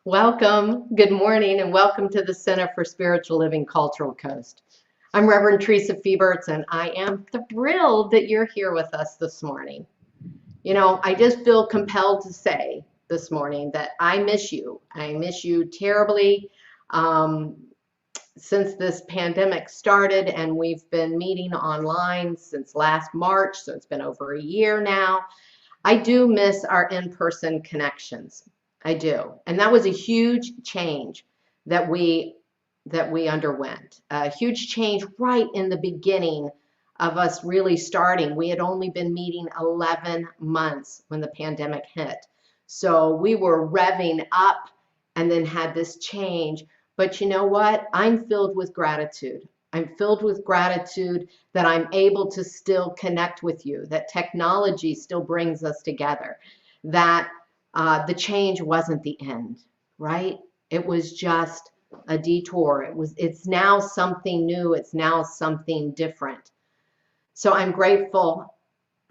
Welcome, good morning, and welcome to the Center for Spiritual Living Cultural Coast. I'm Reverend Theresa Feberts, and I am thrilled that you're here with us this morning. You know, I just feel compelled to say this morning that I miss you. I miss you terribly since this pandemic started, and we've been meeting online since last March, so it's been over a year now. I do miss our in-person connections. I do. And that was a huge change that we underwent. A huge change right in the beginning of us really starting. We had only been meeting 11 months when the pandemic hit. So we were revving up and then had this change. But you know what? I'm filled with gratitude. I'm filled with gratitude that I'm able to still connect with you, that technology still brings us together, that the change wasn't the end, right? It was just a detour. It's now something new. It's now something different. So I'm grateful.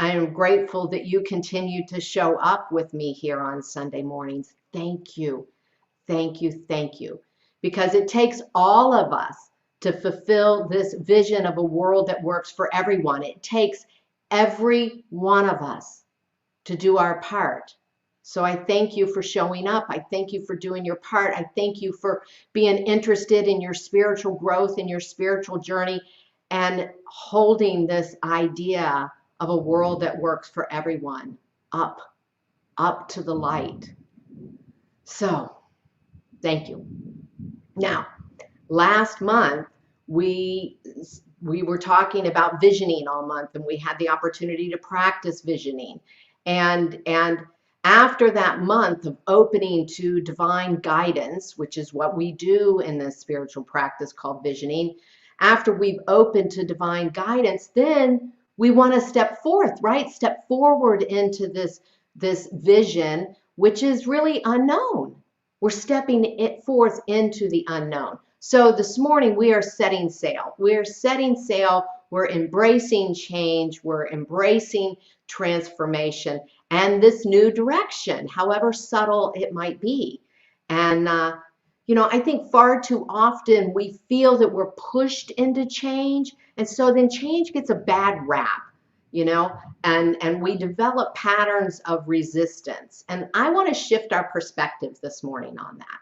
I am grateful that you continue to show up with me here on Sunday mornings. Thank you. Thank you. Thank you. Because it takes all of us to fulfill this vision of a world that works for everyone. It takes every one of us to do our part. So I thank you for showing up. I thank you for doing your part. I thank you for being interested in your spiritual growth and your spiritual journey and holding this idea of a world that works for everyone up to the light. So thank you. Now, last month, we were talking about visioning all month, and we had the opportunity to practice visioning. And after that month of opening to divine guidance, which is what we do in this spiritual practice called visioning, after we've opened to divine guidance, then we want to step forth, right? Step forward into this vision, which is really unknown. We're stepping it forth into the unknown. So this morning we are setting sail. We're setting sail. We're embracing change. We're embracing transformation and this new direction, however subtle it might be. And, you know, I think far too often we feel that we're pushed into change. And so then change gets a bad rap, you know, and we develop patterns of resistance. And I want to shift our perspective this morning on that.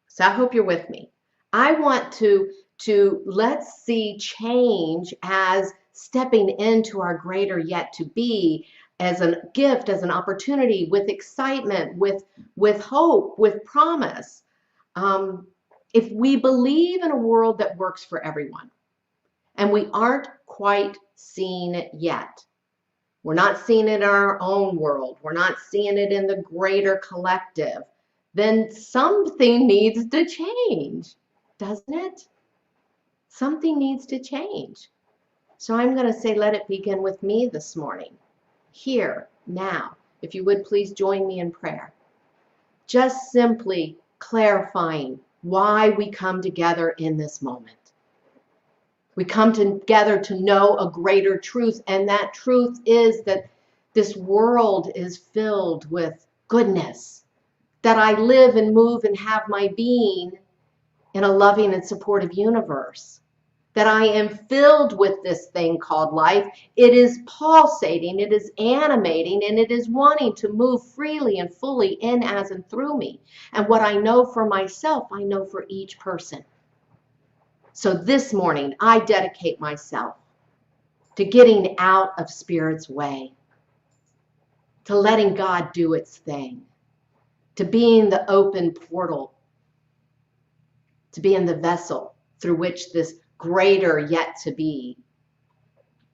So I hope you're with me. I want to let's see change as stepping into our greater yet to be, as a gift, as an opportunity, with excitement, with hope, with promise. If we believe in a world that works for everyone, and we aren't quite seeing it yet, we're not seeing it in our own world, we're not seeing it in the greater collective, then something needs to change, doesn't it? Something needs to change. So I'm going to say, let it begin with me this morning, here, now. If you would please join me in prayer. Just simply clarifying why we come together in this moment. We come together to know a greater truth, and that truth is that this world is filled with goodness, that I live and move and have my being in a loving and supportive universe, that I am filled with this thing called life. It is pulsating, it is animating, and it is wanting to move freely and fully in, as, and through me. And what I know for myself, I know for each person. So this morning, I dedicate myself to getting out of Spirit's way, to letting God do its thing, to being the open portal, to being the vessel through which this greater yet to be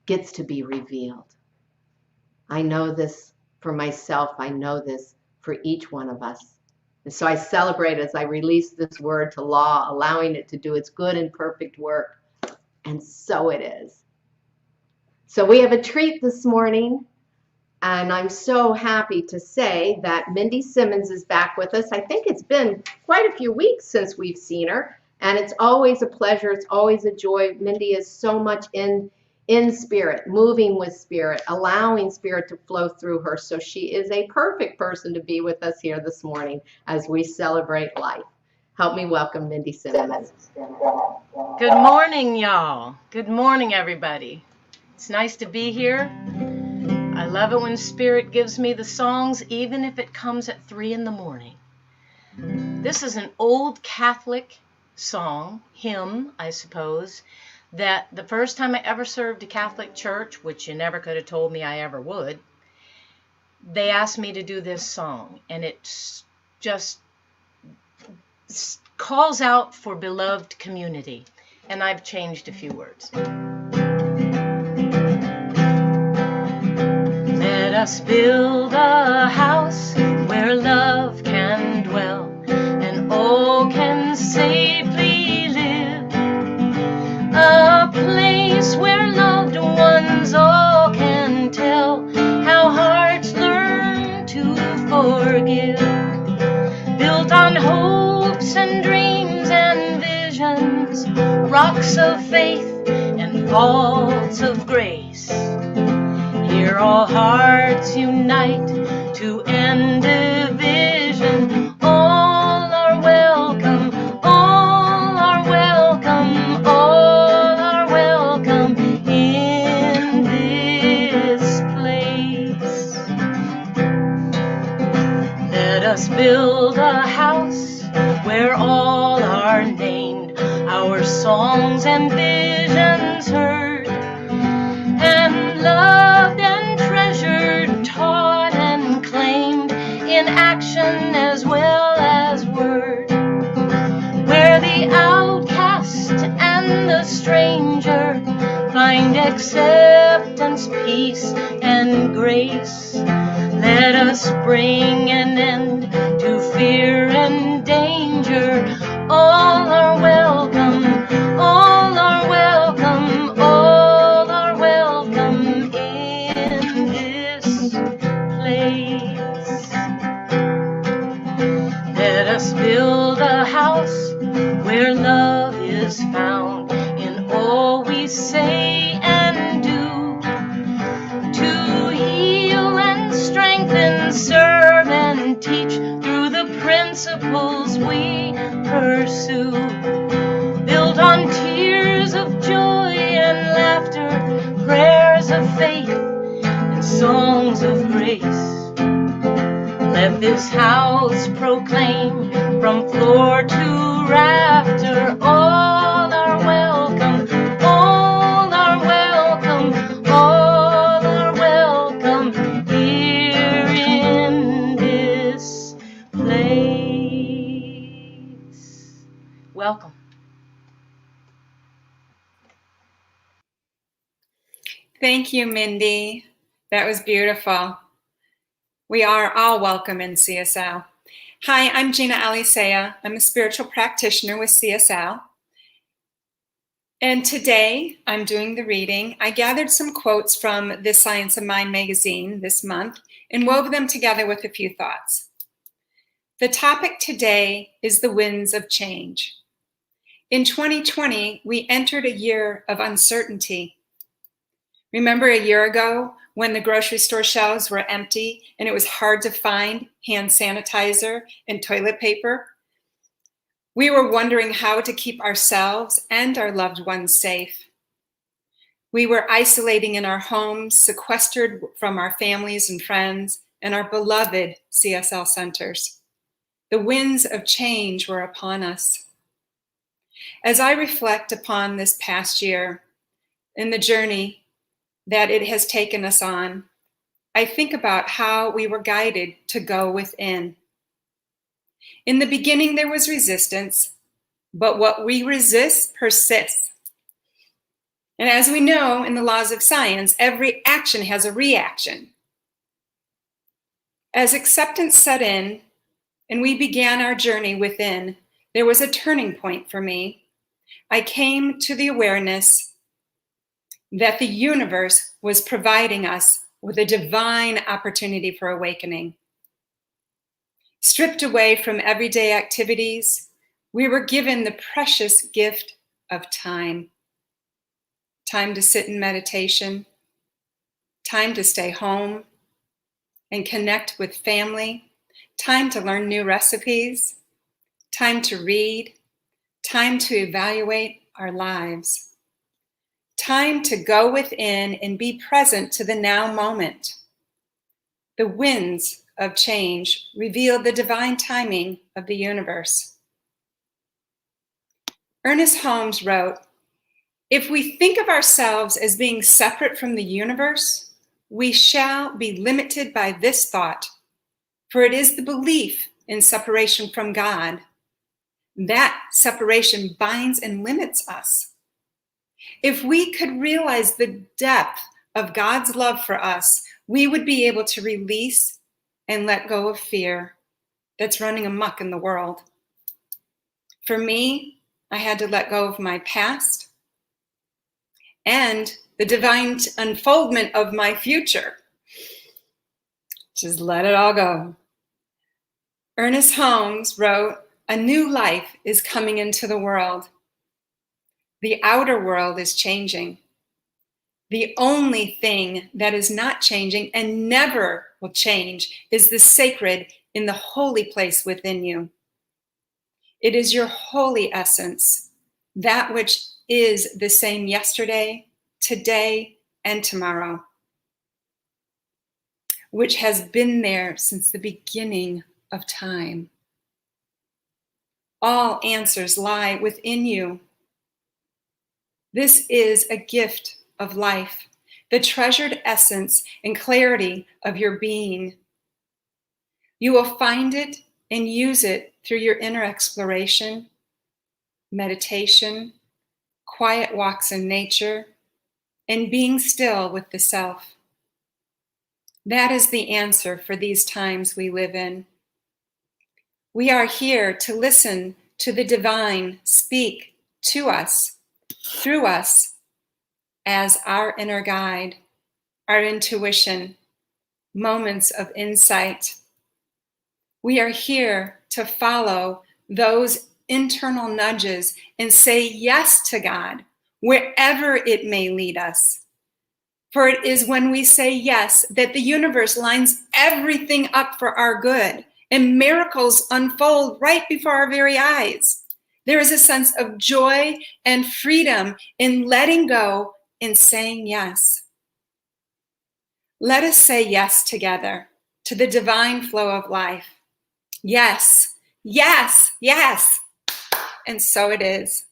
gets to be revealed. I know this for myself. I know this for each one of us. And so I celebrate as I release this word to law, allowing it to do its good and perfect work. And so it is. So we have a treat this morning. And I'm so happy to say that Mindy Simmons is back with us. I think it's been quite a few weeks since we've seen her. And it's always a pleasure. It's always a joy. Mindy is so much in in spirit, moving with spirit, allowing spirit to flow through her. So she is a perfect person to be with us here this morning as we celebrate life. Help me welcome Mindy Simmons. Good morning, y'all. Good morning, everybody. It's nice to be here. I love it when Spirit gives me the songs, even if it comes at 3 in the morning. This is an old Catholic song, hymn, I suppose, that the first time I ever served a Catholic church, which you never could have told me I ever would, they asked me to do this song, and it just calls out for beloved community, and I've changed a few words. Let us build a house where love can dwell and all can safely live. A place where loved ones all can tell how hearts learn to forgive. Built on hopes and dreams and visions, rocks of faith and vaults of grace. Here all hearts unite to end division. All are welcome, all are welcome, all are welcome in this place. Let us build a house where all are named, our songs and visions heard, and loved and treasured, taught and claimed in action as well as word, where the outcast and the stranger find acceptance, peace, and grace. Let us bring an end to fear and danger. All are welcome, all are welcome, all are welcome in this place. Let us build a house where love is found in all we say and do, to heal and strengthen, serve and teach through the principles we pursue. Built on tears of joy and laughter, prayers of faith and songs of grace. Let this house proclaim from floor to rafter, all are welcome, all are welcome, all are welcome here in this place. Welcome. Thank you, Mindy. That was beautiful. We are all welcome in CSL. Hi, I'm Gina Alisea. I'm a spiritual practitioner with CSL. And today I'm doing the reading. I gathered some quotes from This Science of Mind magazine this month and wove them together with a few thoughts. The topic today is the winds of change. In 2020, we entered a year of uncertainty. Remember a year ago when the grocery store shelves were empty and it was hard to find hand sanitizer and toilet paper? We were wondering how to keep ourselves and our loved ones safe. We were isolating in our homes, sequestered from our families and friends and our beloved CSL centers. The winds of change were upon us. As I reflect upon this past year and the journey that it has taken us on, I think about how we were guided to go within. In the beginning, there was resistance, but what we resist persists. And as we know in the laws of science, every action has a reaction. As acceptance set in and we began our journey within, there was a turning point for me. I came to the awareness that the universe was providing us with a divine opportunity for awakening. Stripped away from everyday activities, we were given the precious gift of time. time to sit in meditation, time to stay home and connect with family, time to learn new recipes, time to read, time to evaluate our lives, time to go within and be present to the now moment. The winds of change reveal the divine timing of the universe. Ernest Holmes wrote, "If we think of ourselves as being separate from the universe, we shall be limited by this thought, for it is the belief in separation from God. That separation binds and limits us. If we could realize the depth of God's love for us, we would be able to release and let go of fear that's running amok in the world. For me, I had to let go of my past and the divine unfoldment of my future. Just let it all go." Ernest Holmes wrote, "A new life is coming into the world. The outer world is changing. The only thing that is not changing and never will change is the sacred in the holy place within you. It is your holy essence, that which is the same yesterday, today, and tomorrow, which has been there since the beginning of time. All answers lie within you. This is a gift of life, the treasured essence and clarity of your being. You will find it and use it through your inner exploration, meditation, quiet walks in nature, and being still with the self. That is the answer for these times we live in. We are here to listen to the divine speak to us, through us, as our inner guide, our intuition, moments of insight. We are here to follow those internal nudges and say yes to God, wherever it may lead us. For it is when we say yes that the universe lines everything up for our good and miracles unfold right before our very eyes. There is a sense of joy and freedom in letting go and saying yes. Let us say yes together to the divine flow of life. Yes, yes, yes. And so it is.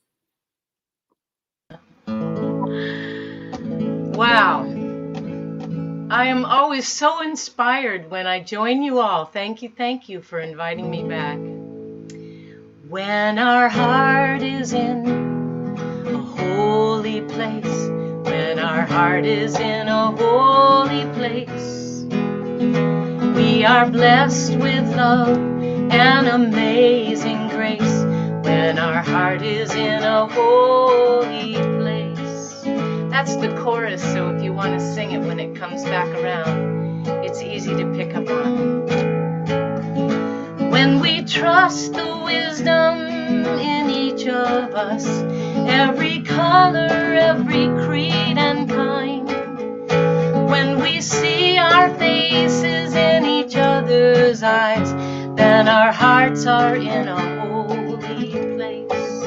Wow. I am always so inspired when I join you all. Thank you for inviting me back. When our heart is in a holy place, when our heart is in a holy place, we are blessed with love and amazing grace. When our heart is in a holy place. That's the chorus, so if you want to sing it when it comes back around, it's easy to pick up on. When we trust the wisdom in each of us, every color, every creed and kind, when we see our faces in each other's eyes, then our hearts are in a holy place.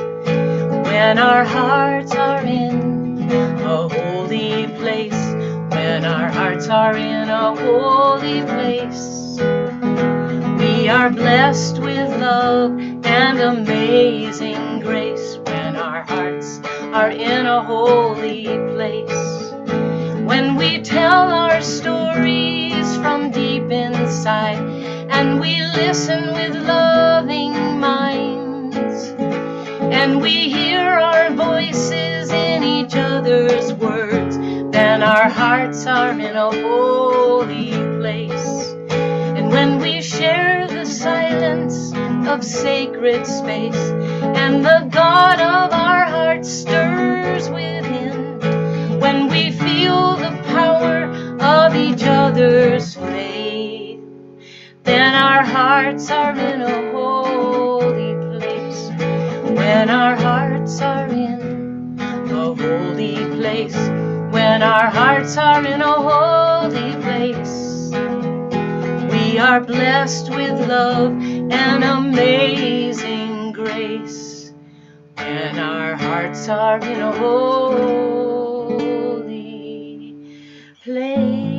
When our hearts are in a holy place, when our hearts are in a holy place, we are blessed with love and amazing grace. When our hearts are in a holy place, when we tell our stories from deep inside, and we listen with loving minds, and we hear our voices in each other's words, then our hearts are in a holy place. And when we share the silence of sacred space, and the God of our hearts stirs within, when we feel the power of each other's faith, then our hearts are in a holy place. When our hearts are in a holy place. place, when our hearts are in a holy place. We are blessed with love and amazing grace, when our hearts are in a holy place.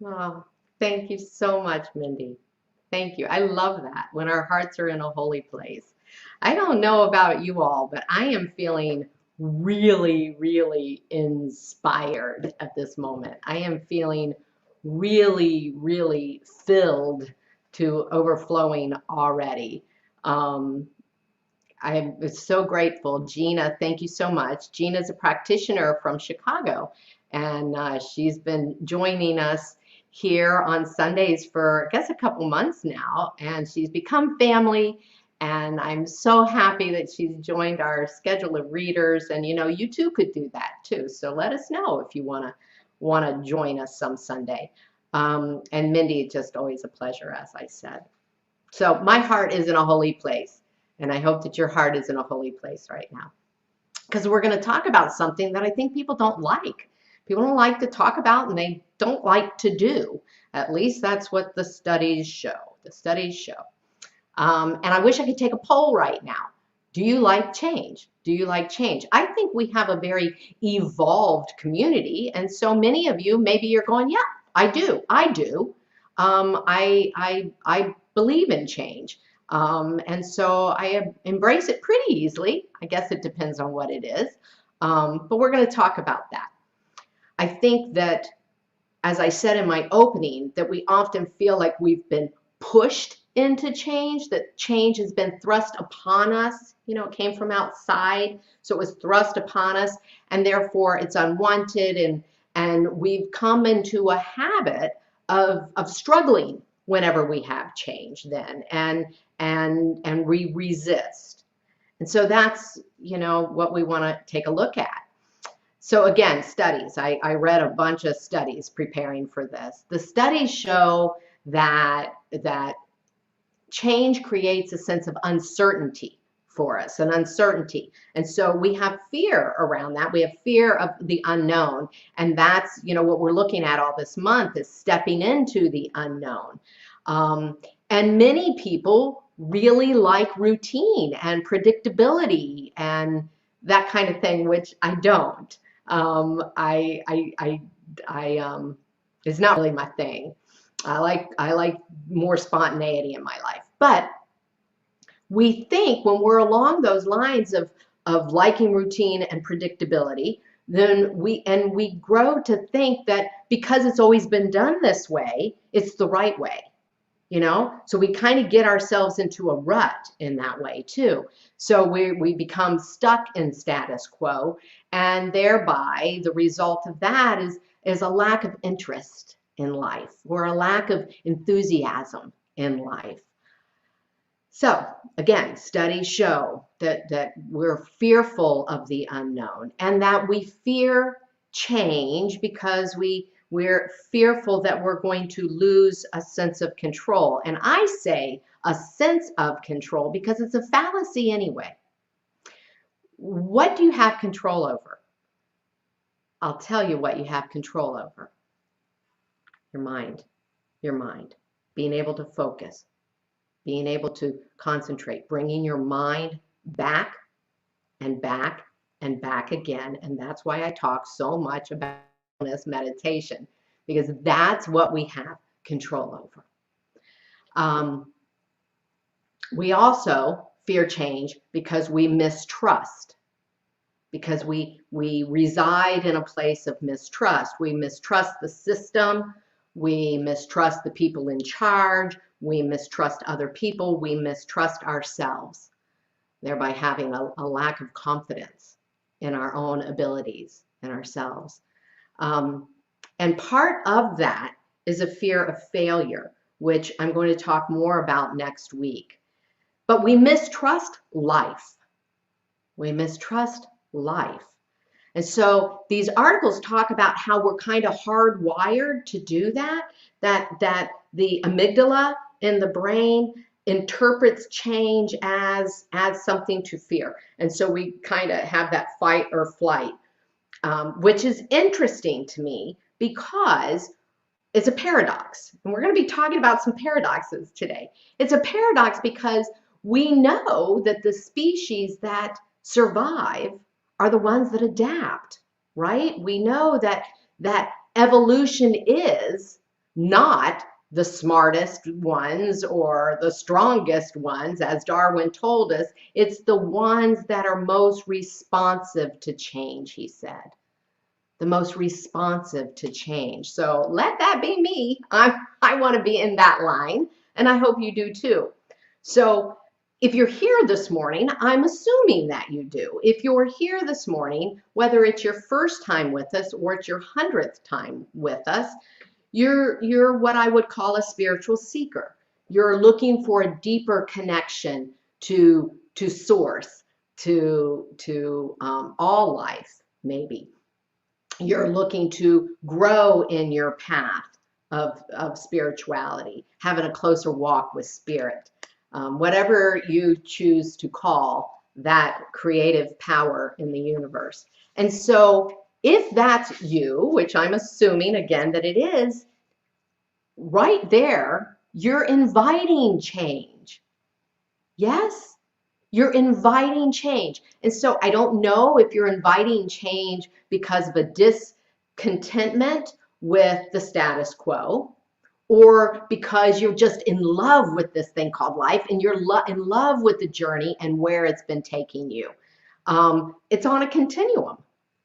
Oh, thank you so much, Mindy. Thank you. I love that. When our hearts are in a holy place. I don't know about you all, but I am feeling really, really inspired at this moment. I am feeling really, really filled to overflowing already. Um, I'm so grateful. Gina, thank you so much. Gina's a practitioner from Chicago, and she's been joining us here on Sundays for, I guess, a couple months now, and she's become family. And I'm so happy that she's joined our schedule of readers. And you know, you too could do that too. So let us know if you wanna join us some Sunday. And Mindy, it's just always a pleasure, as I said. So my heart is in a holy place. And I hope that your heart is in a holy place right now. Because we're going to talk about something that I think people don't like. People don't like to talk about, and they don't like to do. At least that's what the studies show. The studies show. And I wish I could take a poll right now. Do you like change? Do you like change? I think we have a very evolved community. And so many of you, maybe you're going, yeah, I do. I do. I believe in change. And so I embrace it pretty easily. I guess it depends on what it is. But we're going to talk about that. I think that, as I said in my opening, that we often feel like we've been pushed into change, that change has been thrust upon us. You know, it came from outside, so it was thrust upon us, and therefore it's unwanted, and we've come into a habit of struggling whenever we have change then, and we resist. And so that's, you know, what we want to take a look at. So again, studies. I read a bunch of studies preparing for this. The studies show that change creates a sense of uncertainty for us, an uncertainty. And so we have fear around that. We have fear of the unknown. And that's, you know, what we're looking at all this month is stepping into the unknown. And many people really like routine and predictability and that kind of thing, which I don't. It's not really my thing. I like more spontaneity in my life. But we think when we're along those lines of liking routine and predictability, then we grow to think that because it's always been done this way, it's the right way. You know, so we kind of get ourselves into a rut in that way too. So we become stuck in status quo, and thereby the result of that is a lack of interest in life, or a lack of enthusiasm in life. So again, studies show that we're fearful of the unknown, and that we fear change because we're fearful that we're going to lose a sense of control. And I say a sense of control because it's a fallacy anyway. What do you have control over? I'll tell you what you have control over. Your mind. Your mind. Being able to focus. Being able to concentrate. Bringing your mind back and back and back again. And that's why I talk so much about this meditation, because that's what we have control over. We also fear change because we mistrust, because we reside in a place of mistrust. We mistrust the system, we mistrust the people in charge, we mistrust other people, we mistrust ourselves, thereby having a lack of confidence in our own abilities and ourselves. And part of that is a fear of failure, which I'm going to talk more about next week. But we mistrust life. We mistrust life. And so these articles talk about how we're kind of hardwired to do that, that the amygdala in the brain interprets change as something to fear. And so we kind of have that fight or flight, which is interesting to me because it's a paradox. And we're going to be talking about some paradoxes today. It's a paradox because we know that the species that survive are the ones that adapt, right? We know that evolution is not the smartest ones or the strongest ones, as Darwin told us. It's the ones that are most responsive to change, he said. The most responsive to change. So let that be me. I want to be in that line, and I hope you do too. So if you're here this morning, I'm assuming that you do. If you're here this morning, whether it's your first time with us or it's your 100th time with us, you're what I would call a spiritual seeker. You're looking for a deeper connection to source, to all life, maybe. You're looking to grow in your path of spirituality, having a closer walk with spirit, whatever you choose to call that creative power in the universe. And so if that's you, which I'm assuming again that it is, right there, you're inviting change. Yes? You're inviting change. And so I don't know if you're inviting change because of a discontentment with the status quo, or because you're just in love with this thing called life and you're in love with the journey and where it's been taking you. It's on a continuum.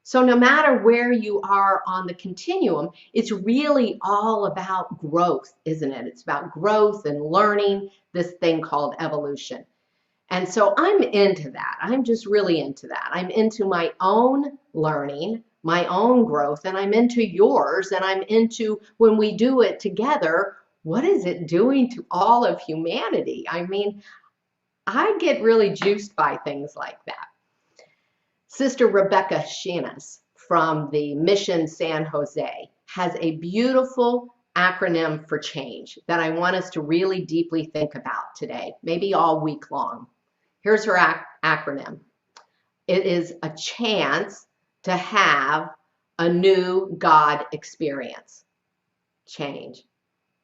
So no matter where you are on the continuum, it's really all about growth, isn't it? It's about growth and learning this thing called evolution. And so I'm into that. I'm just really into that. I'm into my own learning, my own growth, and I'm into yours, and I'm into when we do it together, what is it doing to all of humanity? I mean, I get really juiced by things like that. Sister Rebecca Sheenas from the Mission San Jose has a beautiful acronym for change that I want us to really deeply think about today, maybe all week long. Here's her acronym. It is a chance to have a new God experience. Change.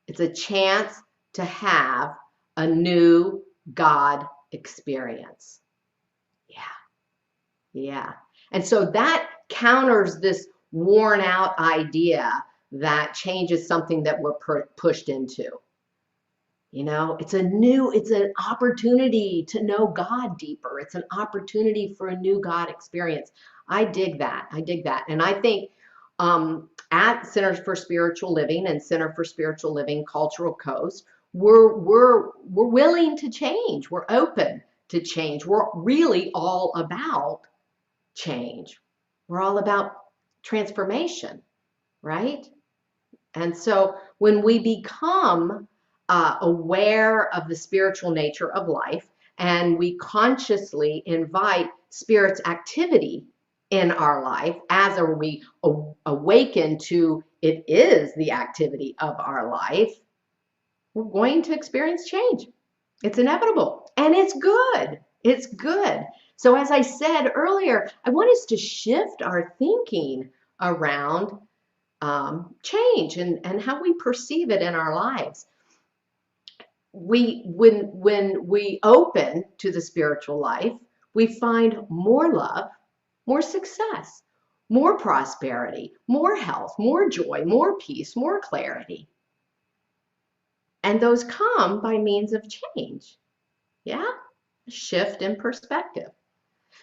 It's a chance to have a new God experience. Yeah. And so that counters this worn out idea that change is something that we're pushed into. You know, it's an opportunity to know God deeper. It's an opportunity for a new God experience. I dig that. I dig that. And I think at Center for Spiritual Living and Center for Spiritual Living Cultural Coast, we're willing to change. We're open to change. We're really all about change. We're all about transformation, right? And so when we become aware of the spiritual nature of life, and we consciously invite Spirit's activity in our life as we awaken to it is the activity of our life, we're going to experience change. It's inevitable, and it's good. It's good. So as I said earlier, I want us to shift our thinking around change and how we perceive it in our lives. When we open to the spiritual life, we find more love, more success, more prosperity, more health, more joy, more peace, more clarity. And those come by means of change. Yeah? A shift in perspective.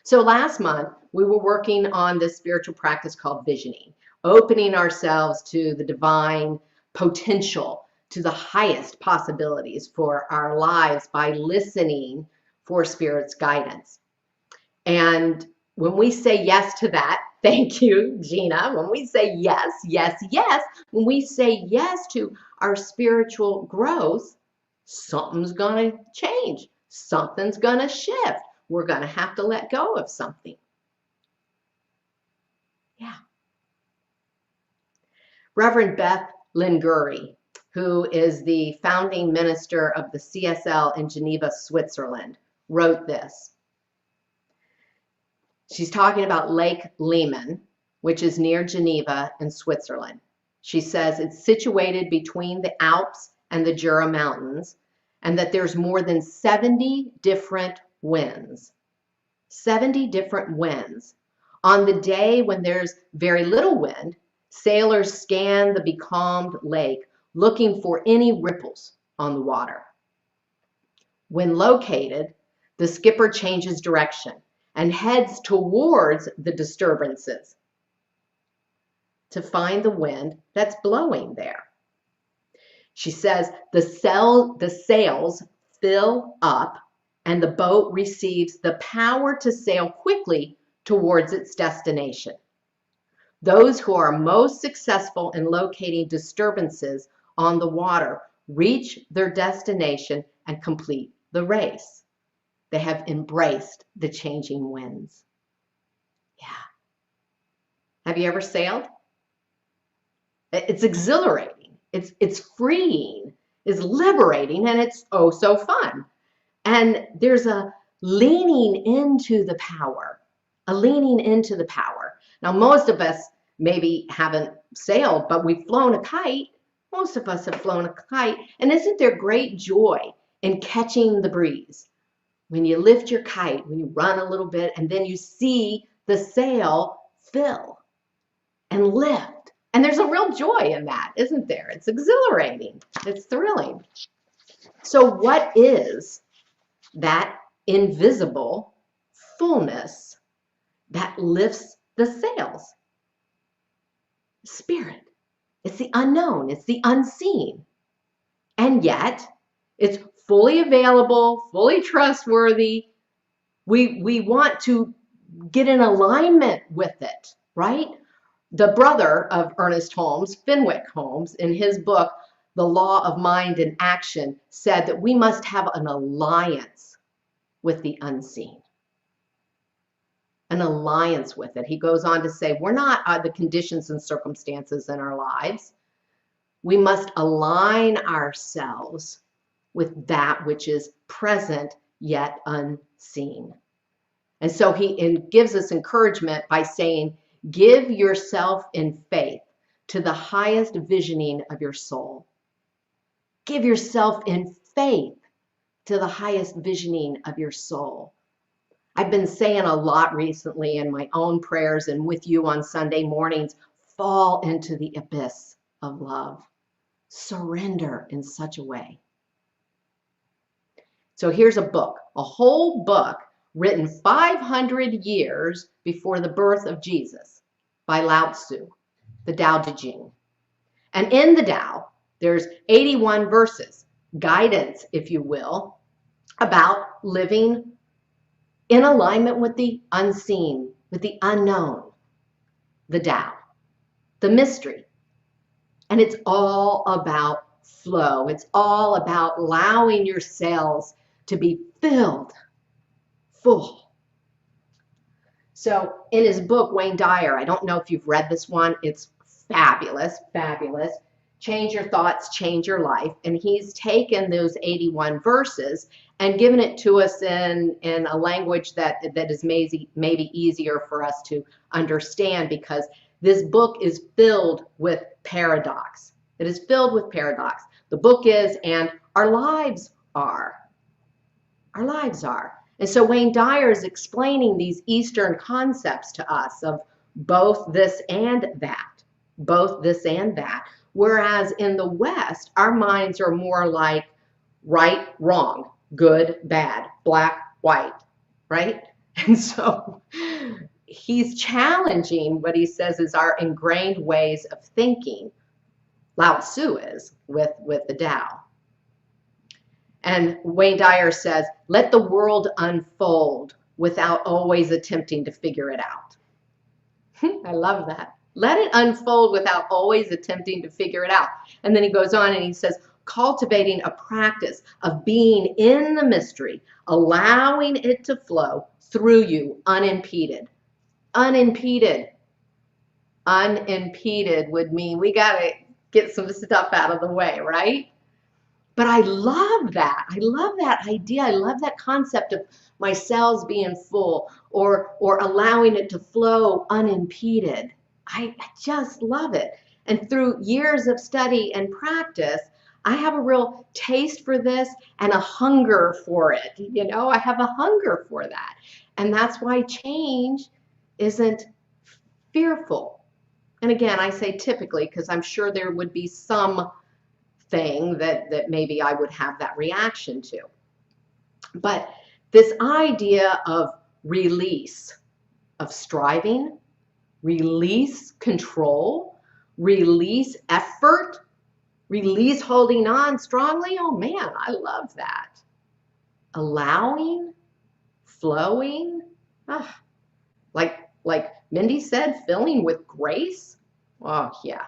So last month, we were working on this spiritual practice called visioning, opening ourselves to the divine potential, to the highest possibilities for our lives by listening for Spirit's guidance. And when we say yes to that, thank you, Gina, when we say yes, yes, yes, when we say yes to our spiritual growth, something's going to change. Something's going to shift. We're going to have to let go of something. Yeah. Reverend Beth Linguri, who is the founding minister of the CSL in Geneva, Switzerland, wrote this. She's talking about Lake Leman, which is near Geneva in Switzerland. She says it's situated between the Alps and the Jura Mountains, and that there's more than 70 different winds. 70 different winds. On the day when there's very little wind, sailors scan the becalmed lake looking for any ripples on the water. When located, the skipper changes direction and heads towards the disturbances to find the wind that's blowing there. She says the sails fill up and the boat receives the power to sail quickly towards its destination. Those who are most successful in locating disturbances on the water reach their destination and complete the race. They have embraced the changing winds. Yeah. Have you ever sailed? It's exhilarating. It's freeing. It's liberating, and it's oh so fun. And there's a leaning into the power, a leaning into the power. Now, most of us maybe haven't sailed, but we've flown a kite. Most of us have flown a kite. And isn't there great joy in catching the breeze? When you lift your kite, when you run a little bit, and then you see the sail fill and lift. And there's a real joy in that, isn't there? It's exhilarating. It's thrilling. So what is that invisible fullness that lifts the sails? Spirit. It's the unknown. It's the unseen. And yet, it's fully available, fully trustworthy. We want to get in alignment with it, right? The brother of Ernest Holmes, Fenwick Holmes, in his book, The Law of Mind and Action, said that we must have an alliance with the unseen. An alliance with it. He goes on to say, we're not the conditions and circumstances in our lives. We must align ourselves with that which is present yet unseen. And so he gives us encouragement by saying, give yourself in faith to the highest visioning of your soul. Give yourself in faith to the highest visioning of your soul. I've been saying a lot recently in my own prayers and with you on Sunday mornings, fall into the abyss of love. Surrender in such a way. So here's a book, a whole book written 500 years before the birth of Jesus by Lao Tzu, the Tao Te Ching. And in the Tao, there's 81 verses, guidance, if you will, about living in alignment with the unseen, with the unknown, the Tao, the mystery. And it's all about flow. It's all about allowing your sails to be filled, full. So in his book, Wayne Dyer, I don't know if you've read this one. It's fabulous, fabulous. Change Your Thoughts, Change Your Life. And he's taken those 81 verses and given it to us in a language that is maybe easier for us to understand, because this book is filled with paradox. It is filled with paradox. The book is, and our lives are. Our lives are. And so Wayne Dyer is explaining these Eastern concepts to us of both this and that. Both this and that. Whereas in the West, our minds are more like right, wrong, good, bad, black, white, right? And so he's challenging what he says is our ingrained ways of thinking. Lao Tzu is with the Tao. And Wayne Dyer says, let the world unfold without always attempting to figure it out. I love that. Let it unfold without always attempting to figure it out. And then he goes on and he says, cultivating a practice of being in the mystery, allowing it to flow through you unimpeded. Unimpeded. Unimpeded would mean we got to get some stuff out of the way, right? But I love that. I love that idea. I love that concept of my cells being full or allowing it to flow unimpeded. I just love it. And through years of study and practice, I have a real taste for this and a hunger for it. You know, I have a hunger for that. And that's why change isn't fearful. And again, I say typically because I'm sure there would be some thing that maybe I would have that reaction to. But this idea of release, of striving, release control, release effort, release holding on strongly, oh man, I love that. Allowing, flowing, like Mindy said, filling with grace. Oh yeah.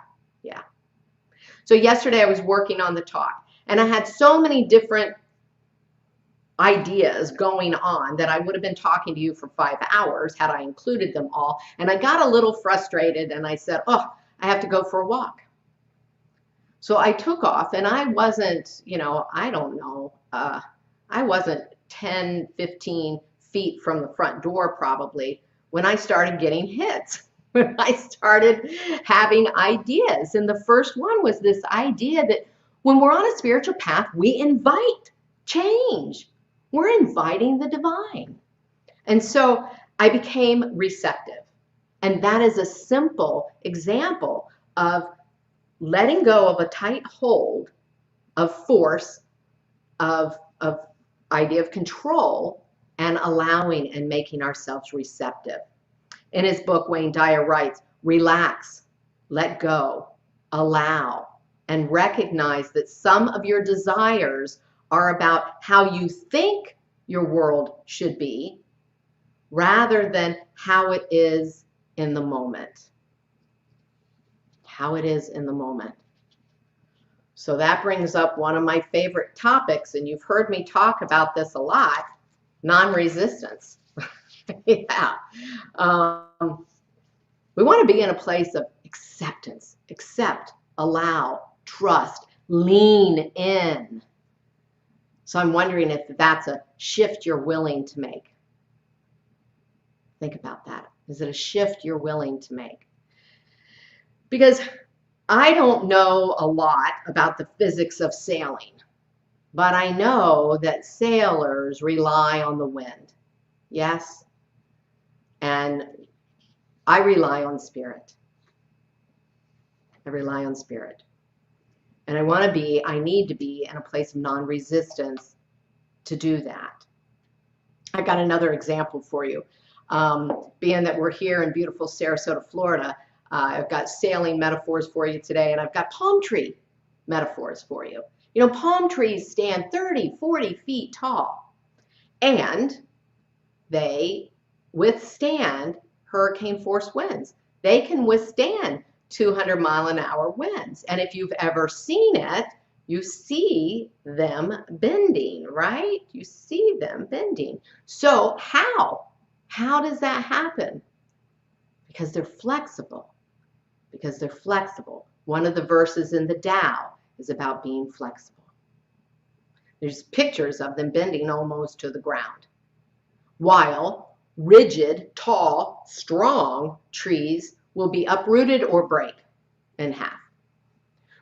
So yesterday I was working on the talk and I had so many different ideas going on that I would have been talking to you for 5 hours had I included them all. And I got a little frustrated and I said, oh, I have to go for a walk. So I took off and I wasn't, I don't know, I wasn't 10, 15 feet from the front door probably when I started getting hits. When I started having ideas. And the first one was this idea that when we're on a spiritual path, we invite change. We're inviting the divine. And so I became receptive. And that is a simple example of letting go of a tight hold of force, of idea of control, and allowing and making ourselves receptive. In his book, Wayne Dyer writes, relax, let go, allow, and recognize that some of your desires are about how you think your world should be rather than how it is in the moment. How it is in the moment. So that brings up one of my favorite topics, and you've heard me talk about this a lot, non-resistance. Yeah. We want to be in a place of acceptance, accept, allow, trust, lean in. So I'm wondering if that's a shift you're willing to make. Think about that. Is it a shift you're willing to make? Because I don't know a lot about the physics of sailing, but I know that sailors rely on the wind. Yes? And I rely on spirit. I rely on spirit. And I need to be in a place of non-resistance to do that. I've got another example for you. Being that we're here in beautiful Sarasota, Florida, I've got sailing metaphors for you today, and I've got palm tree metaphors for you. You know, palm trees stand 30, 40 feet tall, and they withstand hurricane force winds. They can withstand 200-mile-an-hour winds. And if you've ever seen it, you see them bending, right? You see them bending. So how? How does that happen? Because they're flexible. Because they're flexible. One of the verses in the Tao is about being flexible. There's pictures of them bending almost to the ground. While rigid, tall, strong trees will be uprooted or break in half.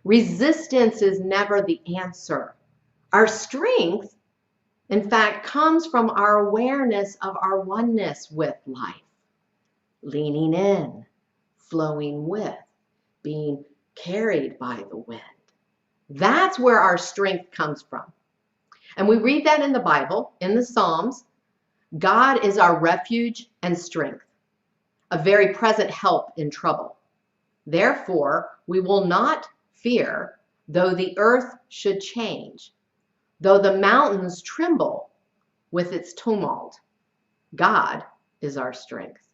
Resistance is never the answer. Our strength, in fact, comes from our awareness of our oneness with life. Leaning in, flowing with, being carried by the wind. That's where our strength comes from. And we read that in the Bible, in the Psalms. God is our refuge and strength, a very present help in trouble. Therefore, we will not fear, though the earth should change, though the mountains tremble with its tumult. God is our strength.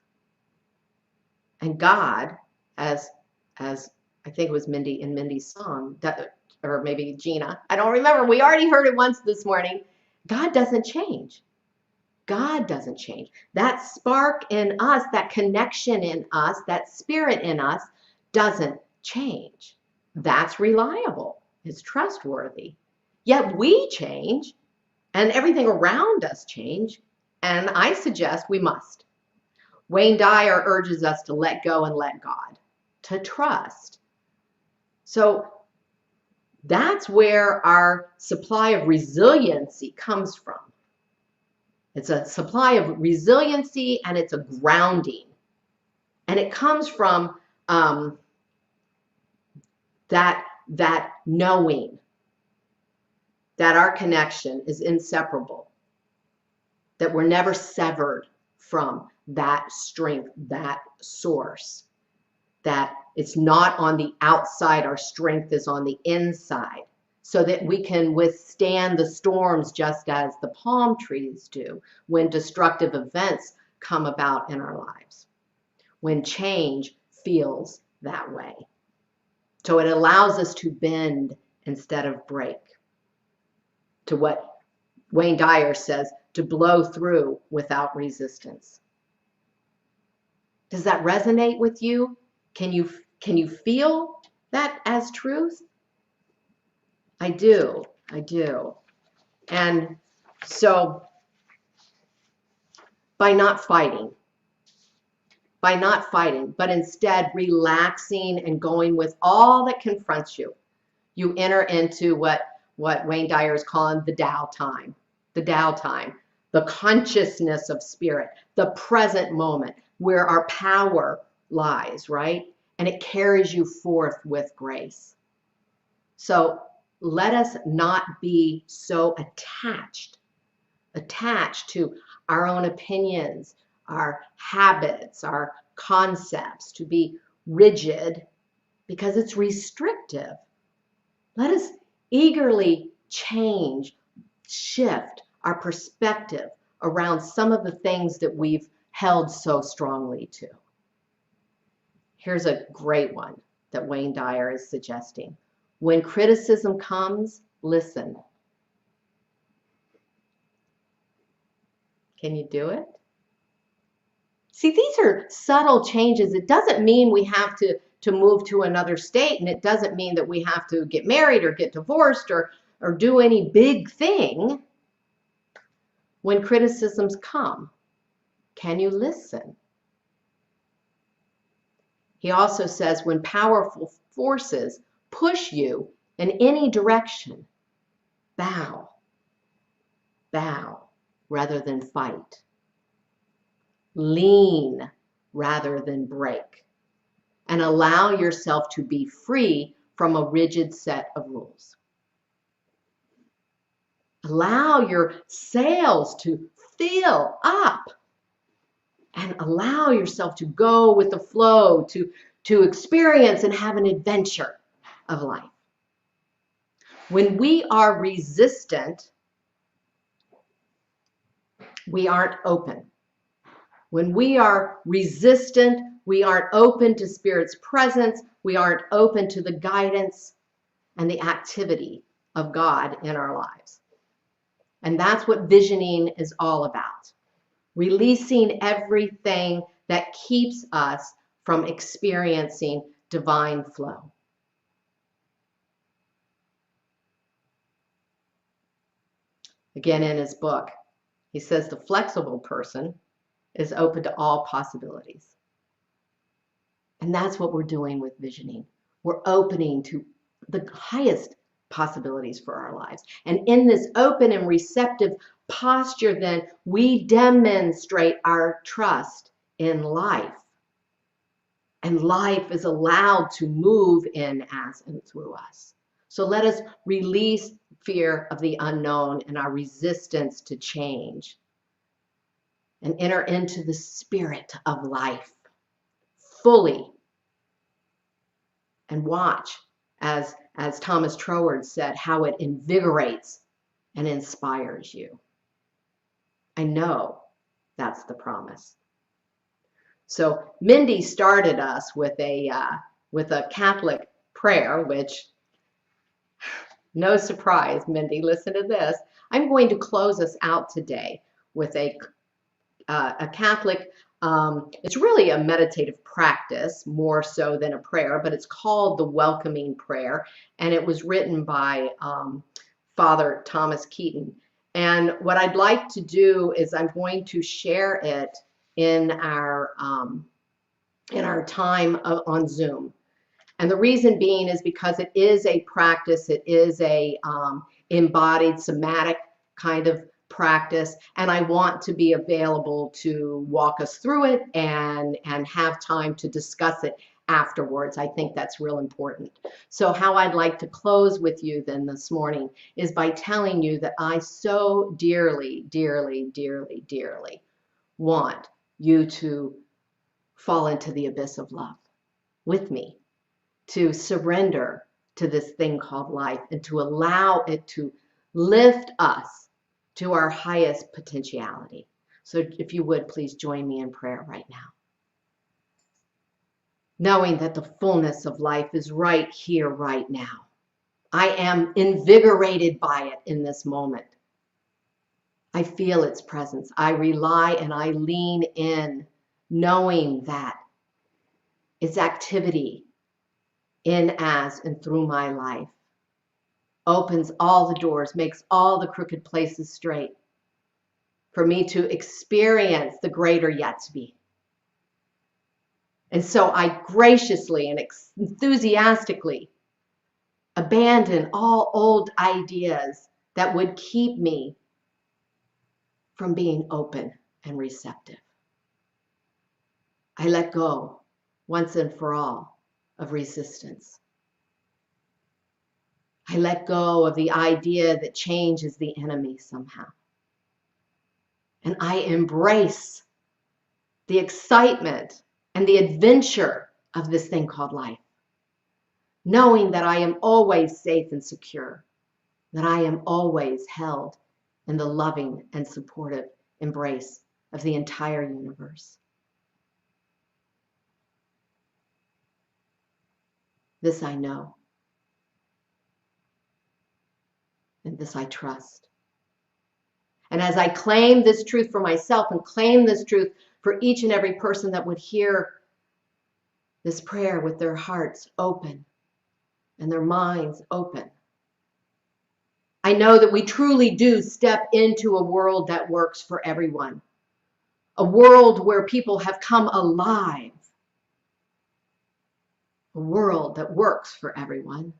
And God, as I think it was Mindy in Mindy's song, or maybe Gina, I don't remember. We already heard it once this morning. God doesn't change. God doesn't change. That spark in us, that connection in us, that spirit in us doesn't change. That's reliable. It's trustworthy. Yet we change and everything around us change, and I suggest we must. Wayne Dyer urges us to let go and let God, to trust. So that's where our supply of resiliency comes from. It's a supply of resiliency and it's a grounding. And it comes from that knowing that our connection is inseparable, that we're never severed from that strength, that source, that it's not on the outside, our strength is on the inside, so that we can withstand the storms just as the palm trees do when destructive events come about in our lives, when change feels that way. So it allows us to bend instead of break, to what Wayne Dyer says, to blow through without resistance. Does that resonate with you? Can you feel that as truth? I do. And so by not fighting, but instead relaxing and going with all that confronts you, you enter into what Wayne Dyer is calling the Tao time, the consciousness of spirit, the present moment where our power lies, right? And it carries you forth with grace. So let us not be so attached to our own opinions, our habits, our concepts, to be rigid because it's restrictive. Let us eagerly change, shift our perspective around some of the things that we've held so strongly to. Here's a great one that Wayne Dyer is suggesting. When criticism comes, listen. Can you do it? See, these are subtle changes. It doesn't mean we have to move to another state, and it doesn't mean that we have to get married or get divorced or do any big thing. When criticisms come, can you listen? He also says when powerful forces push you in any direction, bow rather than fight. Lean rather than break. And allow yourself to be free from a rigid set of rules. Allow your sails to fill up and allow yourself to go with the flow, to experience and have an adventure of life. When we are resistant, we aren't open. When we are resistant, we aren't open to Spirit's presence. We aren't open to the guidance and the activity of God in our lives. And that's what visioning is all about. Releasing everything that keeps us from experiencing divine flow. Again, in his book, he says the flexible person is open to all possibilities. And that's what we're doing with visioning. We're opening to the highest possibilities for our lives. And in this open and receptive posture, then, we demonstrate our trust in life. And life is allowed to move in, as, and through us. So let us release fear of the unknown and our resistance to change and enter into the spirit of life fully. And watch, as Thomas Troward said, how it invigorates and inspires you. I know that's the promise. So Mindy started us with a Catholic prayer, which, no surprise, Mindy, listen to this. I'm going to close us out today with a Catholic It's really a meditative practice more so than a prayer, but it's called the Welcoming Prayer, and it was written by Father Thomas Keaton. And what I'd like to do is I'm going to share it in our time on Zoom. And the reason being is because it is a practice, it is a embodied somatic kind of practice, and I want to be available to walk us through it and have time to discuss it afterwards. I think that's real important. So how I'd like to close with you then this morning is by telling you that I so dearly, dearly, dearly, dearly want you to fall into the abyss of love with me, to surrender to this thing called life and to allow it to lift us to our highest potentiality. So if you would, please join me in prayer right now. Knowing that the fullness of life is right here, right now. I am invigorated by it in this moment. I feel its presence. I rely and I lean in, knowing that its activity in, as, and through my life opens all the doors, makes all the crooked places straight for me to experience the greater yet to be. And so I graciously and enthusiastically abandon all old ideas that would keep me from being open and receptive. I let go once and for all of resistance. I let go of the idea that change is the enemy somehow. And I embrace the excitement and the adventure of this thing called life, knowing that I am always safe and secure, that I am always held in the loving and supportive embrace of the entire universe. This I know, and this I trust. And as I claim this truth for myself and claim this truth for each and every person that would hear this prayer with their hearts open and their minds open, I know that we truly do step into a world that works for everyone, a world where people have come alive, a world that works for everyone,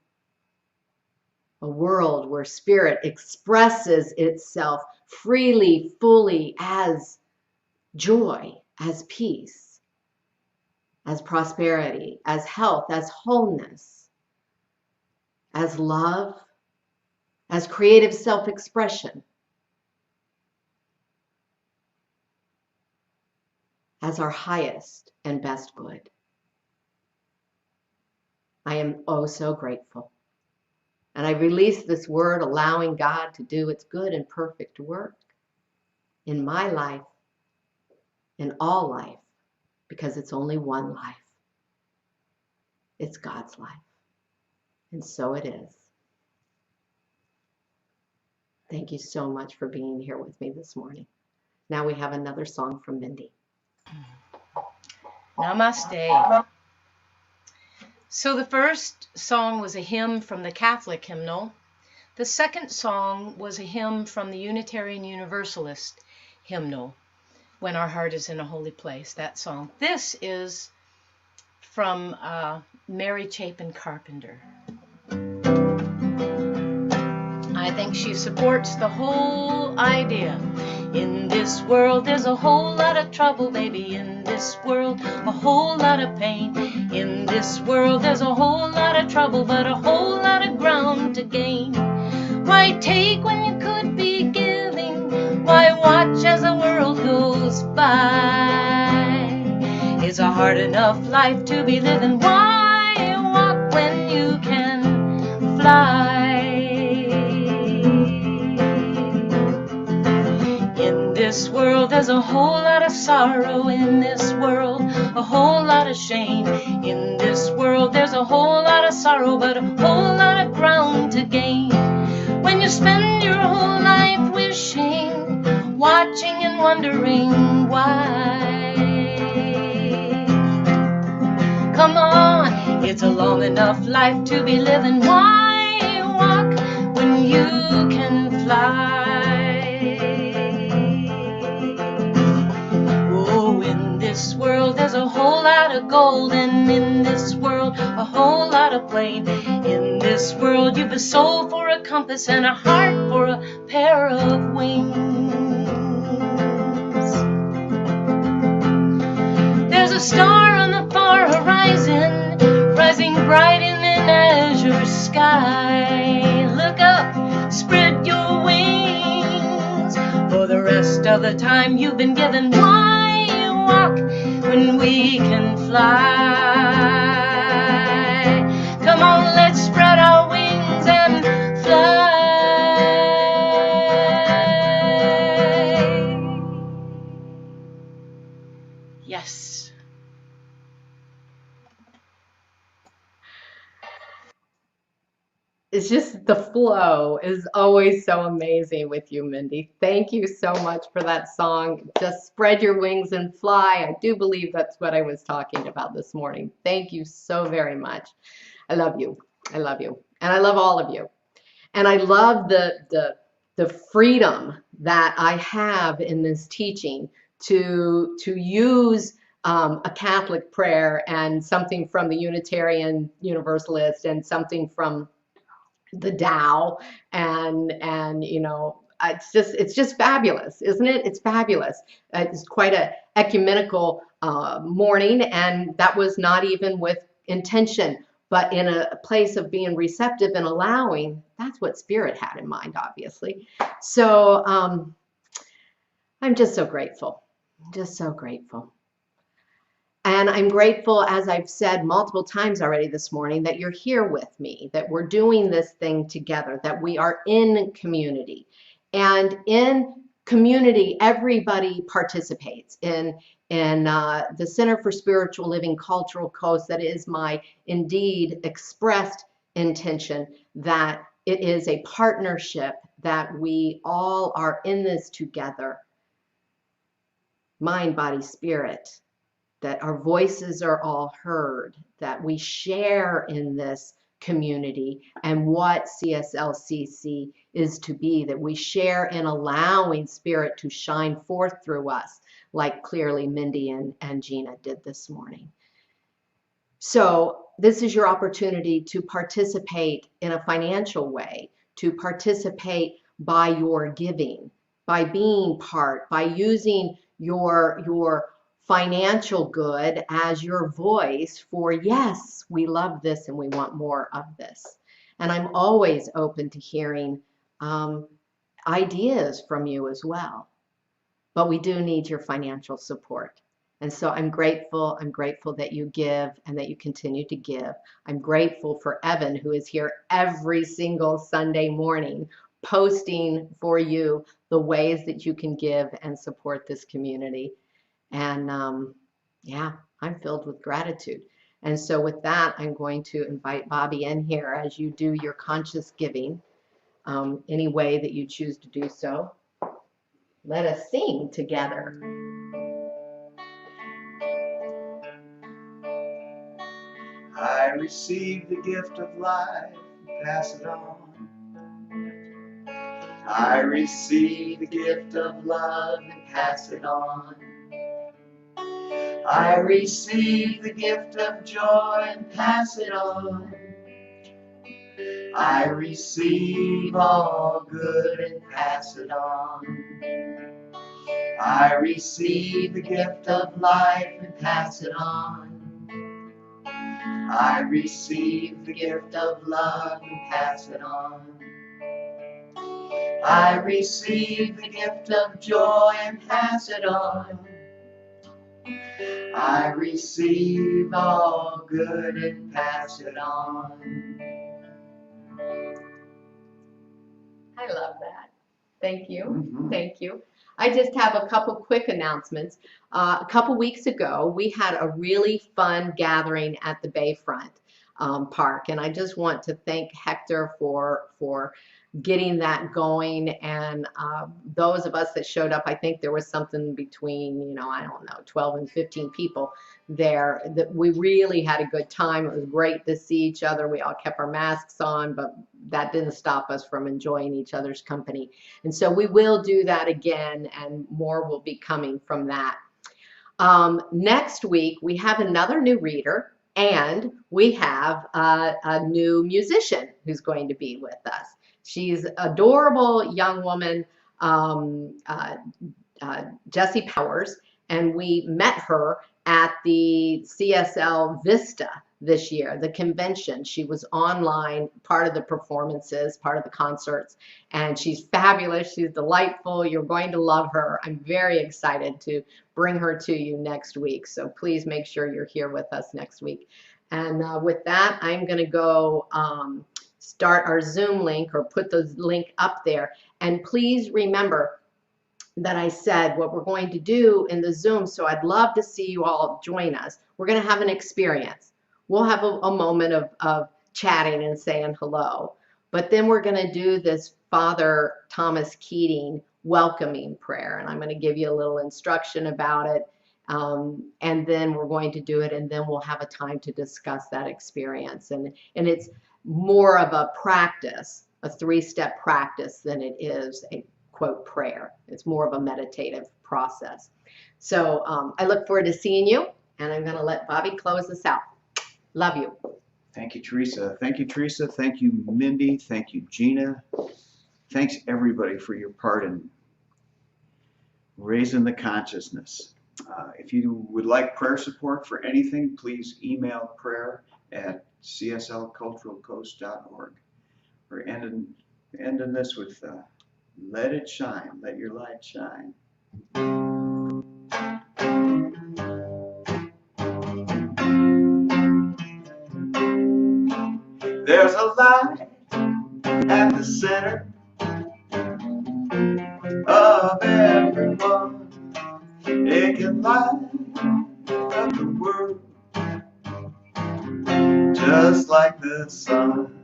a world where spirit expresses itself freely, fully, as joy, as peace, as prosperity, as health, as wholeness, as love, as creative self-expression, as our highest and best good. I am oh so grateful. And I release this word, allowing God to do its good and perfect work in my life, in all life, because it's only one life. It's God's life. And so it is. Thank you so much for being here with me this morning. Now we have another song from Mindy. Namaste. So the first song was a hymn from the Catholic hymnal. The second song was a hymn from the Unitarian Universalist hymnal, When Our Heart is in a Holy Place, that song. This is from Mary Chapin Carpenter. I think she supports the whole idea. In this world there's a whole lot of trouble, baby. In this world a whole lot of pain. In this world there's a whole lot of trouble, but a whole lot of ground to gain. Why take when you could be giving? Why watch as the world goes by? Is a hard enough life to be living? Why walk when you can fly? In this world there's a whole lot of sorrow. In this world a whole lot of shame. In this world there's a whole lot of sorrow, but a whole lot of ground to gain. When you spend your whole life wishing, watching and wondering why, It's a long enough life to be living. Why walk when you can fly? Oh, in this world there's a whole lot of gold, and in this world a whole lot of plain. In this world you've a soul for a compass and a heart for a pair of wings. There's a star on the far horizon, rising bright in an azure sky. Look up, spread your wings. For the rest of the time you've been given, why walk when we can fly? Come on, let's spread our wings and fly. Yes. It's just the flow is always so amazing with you, Mindy. Thank you so much for that song. Just spread your wings and fly. I do believe that's what I was talking about this morning. Thank you so very much. I love you. I love you. And I love all of you. And I love the freedom that I have in this teaching to use a Catholic prayer and something from the Unitarian Universalist and something from the Tao, and you know, it's just fabulous, isn't it? It's fabulous. It's quite a ecumenical morning, and that was not even with intention, but in a place of being receptive and allowing. That's what Spirit had in mind, obviously. So I'm just so grateful, just so grateful. And I'm grateful, as I've said multiple times already this morning, that you're here with me, that we're doing this thing together, that we are in community. And in community, everybody participates. In the Center for Spiritual Living Cultural Coast, that is my indeed expressed intention that it is a partnership, that we all are in this together, mind, body, spirit, that our voices are all heard, that we share in this community and what CSLCC is to be, that we share in allowing Spirit to shine forth through us, like clearly Mindy and Gina did this morning. So this is your opportunity to participate in a financial way, to participate by your giving, by being part, by using your financial good as your voice for, yes, we love this and we want more of this. And I'm always open to hearing ideas from you as well. But we do need your financial support. And so I'm grateful that you give and that you continue to give. I'm grateful for Evan, who is here every single Sunday morning, posting for you the ways that you can give and support this community. And yeah, I'm filled with gratitude. And so with that, I'm going to invite Bobby in here as you do your conscious giving, any way that you choose to do so. Let us sing together. I receive the gift of life and pass it on. I receive the gift of love and pass it on. I receive the gift of joy and pass it on. I receive all good and pass it on. I receive the gift of life and pass it on. I receive the gift of love and pass it on. I receive the gift of joy and pass it on. I receive all good and pass it on. I love that. Thank you. Thank you. I just have a couple quick announcements. A couple weeks ago, we had a really fun gathering at the Bayfront. park. And I just want to thank Hector for getting that going. And those of us that showed up, I think there was something between, I don't know, 12 and 15 people there, that we really had a good time. It was great to see each other. We all kept our masks on, but that didn't stop us from enjoying each other's company. And so we will do that again, and more will be coming from that. Next week, we have another new reader, and we have a new musician who's going to be with us. She's an adorable young woman, Jessie Powers, and we met her at the CSL Vista this year, the convention. She was online, part of the performances, part of the concerts, and she's fabulous. She's delightful. You're going to love her. I'm very excited to bring her to you next week. So please make sure you're here with us next week. And with that, I'm going to go start our Zoom link, or put the link up there. And please remember that I said what we're going to do in the Zoom. So I'd love to see you all join us. We're going to have an experience. We'll have a moment of chatting and saying hello. But then we're going to do this Father Thomas Keating welcoming prayer. And I'm going to give you a little instruction about it. And then we're going to do it. And then we'll have a time to discuss that experience. And it's more of a practice, a 3-step practice, than it is a quote prayer. It's more of a meditative process. So I look forward to seeing you, and I'm going to let Bobby close this out. Love you. Thank you, Theresa. Thank you, Theresa. Thank you, Mindy. Thank you, Gina. Thanks, everybody, for your part in raising the consciousness. If you would like prayer support for anything, please email prayer@cslculturalcoast.org. We're ending this with let it shine, let your light shine. There's a light at the center of everyone. It can light up the world just like the sun.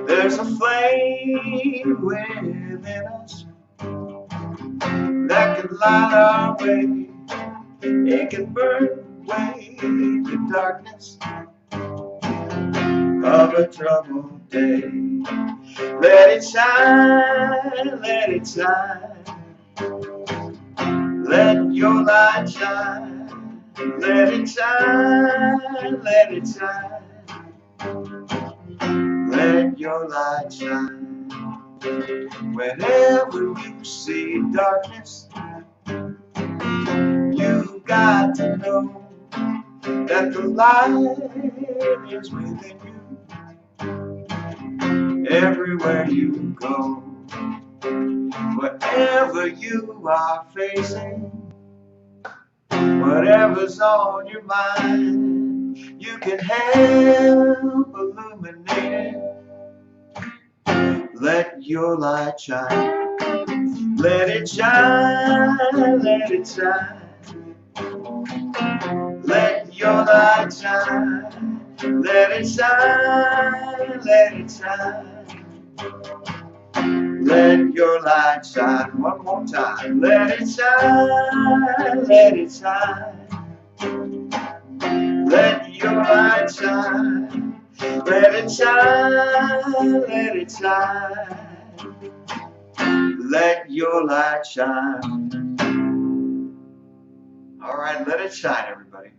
There's a flame within us that can light our way. It can burn away the darkness of a troubled day. Let it shine, let it shine. Let your light shine. Let it shine, let it shine. Let your light shine. Whenever you see darkness, you've got to know that the light is within you. Everywhere you go, whatever you are facing, whatever's on your mind, you can help illuminate it. Let your light shine. Let it shine, let it shine. Let your light shine. Let it shine, let it shine. Let your light shine. One more time. Let it shine, let it shine. Let your light shine. Let it shine, let it shine. Let your light shine. All right, let it shine, everybody.